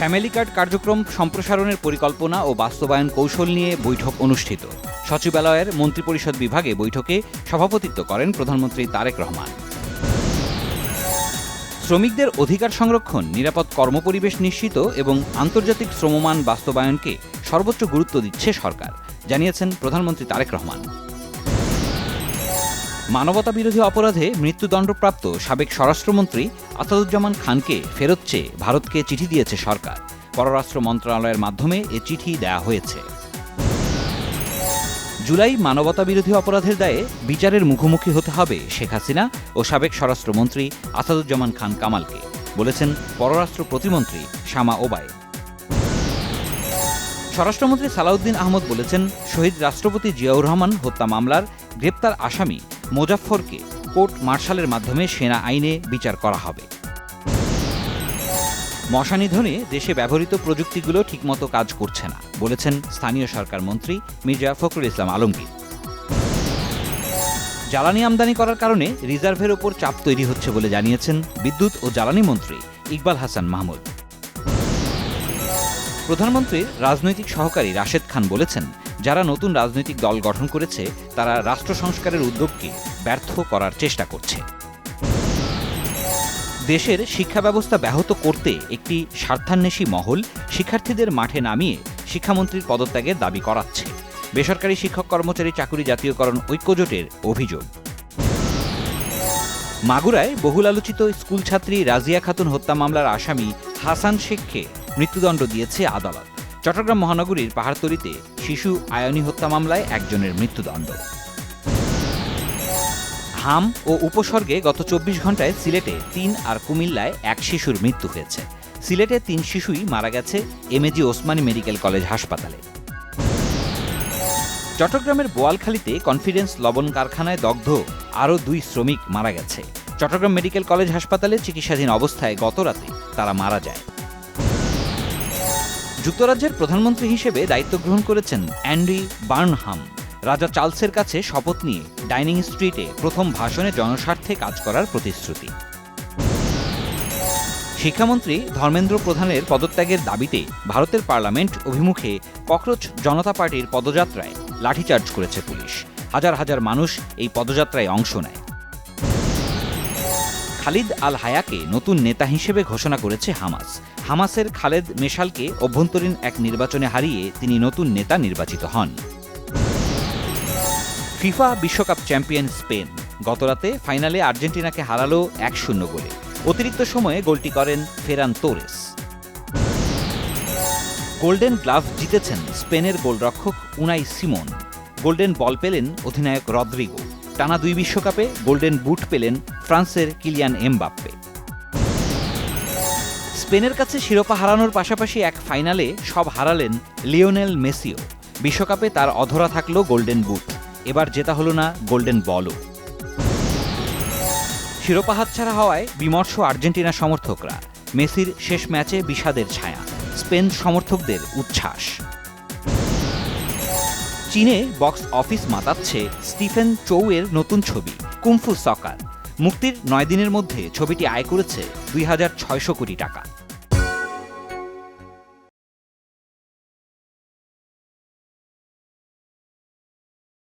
Family card কার্যক্রম সম্প্রসারণের পরিকল্পনা ও বাস্তবায়ন কৌশল নিয়ে বৈঠক অনুষ্ঠিত। সচিবালয়ের মন্ত্রিপরিষদ বিভাগে বৈঠকে সভাপতিত্ব করেন প্রধানমন্ত্রী তারেক রহমান। শ্রমিকদের অধিকার সংরক্ষণ, নিরাপদ কর্মপরিবেশ নিশ্চিত এবং আন্তর্জাতিক শ্রমমান বাস্তবায়নকে সর্বোচ্চ গুরুত্ব দিচ্ছে সরকার, জানিয়েছেন প্রধানমন্ত্রী তারেক রহমান। মানবতাবিরোধী অপরাধে মৃত্যুদণ্ডপ্রাপ্ত সাবেক স্বরাষ্ট্রমন্ত্রী আসাদুজ্জামান খানকে ফেরত চেয়ে ভারতকে চিঠি দিয়েছে সরকার। পররাষ্ট্র মন্ত্রণালয়ের মাধ্যমে এ চিঠি দেয়া হয়েছে। জুলাই মানবতাবিরোধী অপরাধের দায়ে বিচারের মুখোমুখি হতে হবে শেখ হাসিনা ও সাবেক স্বরাষ্ট্রমন্ত্রী আসাদুজ্জামান খান কামালকে, বলেছেন পররাষ্ট্র প্রতিমন্ত্রী শামা ওবায়দ। স্বরাষ্ট্রমন্ত্রী সালাউদ্দিন আহমদ বলেছেন, শহীদ রাষ্ট্রপতি জিয়াউর রহমান হত্যা মামলার গ্রেপ্তার আসামি মোজাফফরকে কোর্ট মার্শালের মাধ্যমে সেনা আইনে বিচার করা হবে। মশা নিধনে দেশে ব্যবহৃত প্রযুক্তিগুলো ঠিকমতো কাজ করছে না, বলেছেন স্থানীয় সরকার মন্ত্রী মির্জা ফখরুল ইসলাম আলমগীর। জ্বালানি আমদানি করার কারণে রিজার্ভের ওপর চাপ তৈরি হচ্ছে বলে জানিয়েছেন বিদ্যুৎ ও জ্বালানি মন্ত্রী ইকবাল হাসান মাহমুদ। প্রধানমন্ত্রীর রাজনৈতিক সহকারী রাশেদ খান বলেছেন, যারা নতুন রাজনৈতিক দল গঠন করেছে তারা রাষ্ট্র সংস্কারের উদ্যোগকে ব্যর্থ করার চেষ্টা করছে। দেশের শিক্ষা ব্যবস্থা ব্যাহত করতে একটি স্বার্থান্বেষী মহল শিক্ষার্থীদের মাঠে নামিয়ে শিক্ষামন্ত্রীর পদত্যাগের দাবি করাচ্ছে, বেসরকারি শিক্ষক কর্মচারী চাকুরি জাতীয়করণ ঐক্যজোটের অভিযোগ। মাগুরায় বহুল আলোচিত স্কুল ছাত্রী রাজিয়া খাতুন হত্যা মামলার আসামি হাসান শেখকে মৃত্যুদণ্ড দিয়েছে আদালত। চট্টগ্রাম মহানগরীর পাহাড়তলীতে শিশু আয়নী হত্যা মামলায় একজনের মৃত্যুদণ্ড। হাম ও উপসর্গে গত ২৪ ঘণ্টায় সিলেটে ৩ আর কুমিল্লায় ১ শিশুর মৃত্যু হয়েছে। সিলেটে ৩ শিশুই মারা গেছে এমএজি ওসমানী মেডিকেল কলেজ হাসপাতালে। চট্টগ্রামের বোয়ালখালীতে কনফিডেন্স লবণ কারখানায় দগ্ধ আরও ২ শ্রমিক মারা গেছে। চট্টগ্রাম মেডিকেল কলেজ হাসপাতালে চিকিৎসাধীন অবস্থায় গতরাতে তারা মারা যায়। যুক্তরাজ্যের প্রধানমন্ত্রী হিসেবে দায়িত্ব গ্রহণ করেছেন অ্যান্ডি বার্নহাম। রাজা চার্লসের কাছে শপথ নিয়ে ডাইনিং স্ট্রিটে প্রথম ভাষণে জনস্বার্থে কাজ করার প্রতিশ্রুতি। শিক্ষামন্ত্রী ধর্মেন্দ্র প্রধানের পদত্যাগের দাবিতে ভারতের পার্লামেন্ট অভিমুখে ককরোচ জনতা পার্টির পদযাত্রায় লাঠিচার্জ করেছে পুলিশ। হাজার হাজার মানুষ এই পদযাত্রায় অংশ নেয়। খালিদ আল হায়াকে নতুন নেতা হিসেবে ঘোষণা করেছে হামাস। হামাসের খালেদ মেশালকে অভ্যন্তরীণ এক নির্বাচনে হারিয়ে তিনি নতুন নেতা নির্বাচিত হন। ফিফা বিশ্বকাপ চ্যাম্পিয়ন স্পেন গতরাতে ফাইনালে আর্জেন্টিনাকে হারালো ১-০ গোলে। অতিরিক্ত সময়ে গোলটি করেন ফেরান তোরেস। গোল্ডেন গ্লাভ জিতেছেন স্পেনের গোলরক্ষক উনাই সিমোন। গোল্ডেন বল পেলেন অধিনায়ক রদ্রিগো। টানা ২ বিশ্বকাপে গোল্ডেন বুট পেলেন ফ্রান্সের কিলিয়ান এমবাপ্পে। স্পেনের কাছে শিরোপা হারানোর পাশাপাশি এক ফাইনালে সব হারালেন লিওনেল মেসিও। বিশ্বকাপে তার অধরা থাকল গোল্ডেন বুট, এবার জেতা হল না গোল্ডেন বলও। শিরোপা হাতছাড়া হওয়ায় বিমর্ষ আর্জেন্টিনা সমর্থকরা। মেসির শেষ ম্যাচে বিষাদের ছায়া, স্পেন সমর্থকদের উচ্ছ্বাস। চীনে বক্স অফিস মাতাচ্ছে স্টিফেন চৌয়ের নতুন ছবি কুংফু সকার। মুক্তির ৯ দিনের মধ্যে ছবিটি আয় করেছে ২,৬০০ কোটি টাকা।